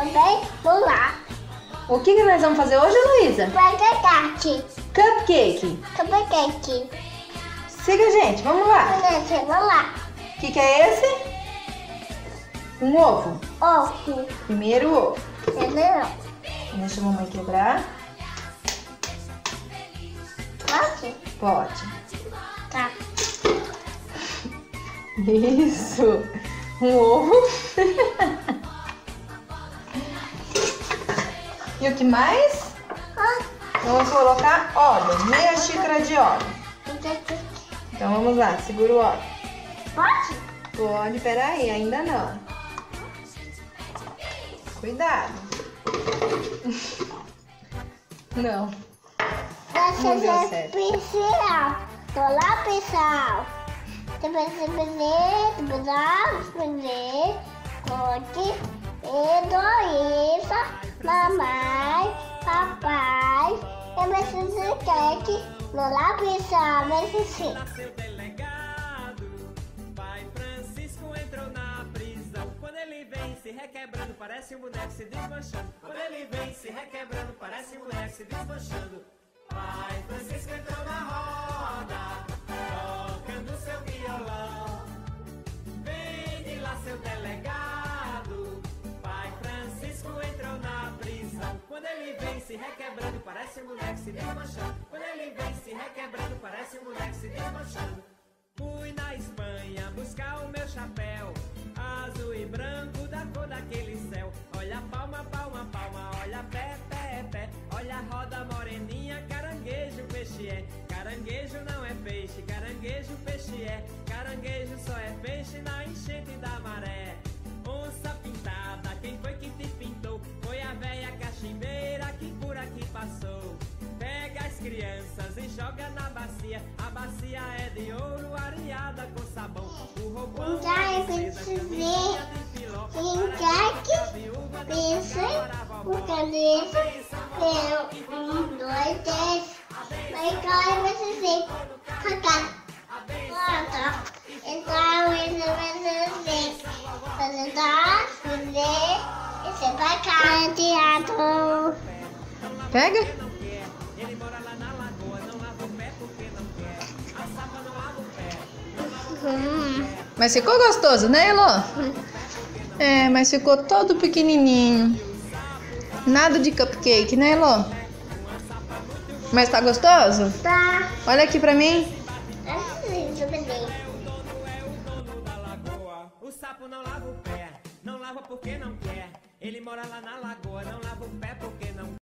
também vou lá. O que nós vamos fazer hoje, Luísa? Cupcake. Cupcake. Siga a gente, vamos lá. Vamos lá. O que é esse? Um ovo. Ovo. Primeiro o ovo. Entendeu? Deixa a mamãe quebrar. Pode? Pode. Tá. Isso. Um ovo. E o que mais? Vamos colocar óleo. Meia xícara de óleo. Então vamos lá, segura o óleo. Pode? Pode, peraí, ainda não. Cuidado. Não. Não deu certo. Pessoal. Tô lá, pessoal. Corte, Heloísa, mamãe, papai, eu preciso de cake. Tô lá, pessoal, mas assim. Seu delegado, pai Francisco entrou na prisão. Quando ele vem se requebrando, parece um boneco se desmanchando. Quando ele vem se requebrando, parece um boneco se desmanchando. Pai Francisco entrou na roda, tocando seu violão. Vem de lá, seu delegado, pai Francisco entrou na prisão. Quando ele vem se requebrando, parece um boneco se desmanchando. Quando ele vem se requebrando, parece um boneco se desmanchando. Fui na Espanha buscar o meu chapéu, azul e branco da cor daquele céu. Olha palma, palma, palma, olha pé, pé, pé. Olha a roda moreninha, caranguejo, peixe é. Caranguejo não é peixe, caranguejo, peixe é. Caranguejo só é peixe na enchente da maré. Onça pintada, quem foi que te pintou? Foi a véia cachimbeira que por aqui passou. Pega as crianças e joga na bacia. A bacia é de ouro, areada com sabão. O roupão Já preciso ver por cabeça, pelo 1, 2, 3. Mas agora vai ser pagar. Então vai ser fazer e ser pra cá, teatro. Pega. Ele mora lá na lagoa, não lava o pé porque não quer. A sapa não lava o pé. Mas ficou gostoso, né, Elô? É, mas ficou todo pequenininho. Nada de cupcake, né, Elô? Mas tá gostoso? Tá. Olha aqui pra mim. Assim, também. É o dono da lagoa. O sapo não lava o pé, não lava porque não quer. Ele mora lá na lagoa, não lava o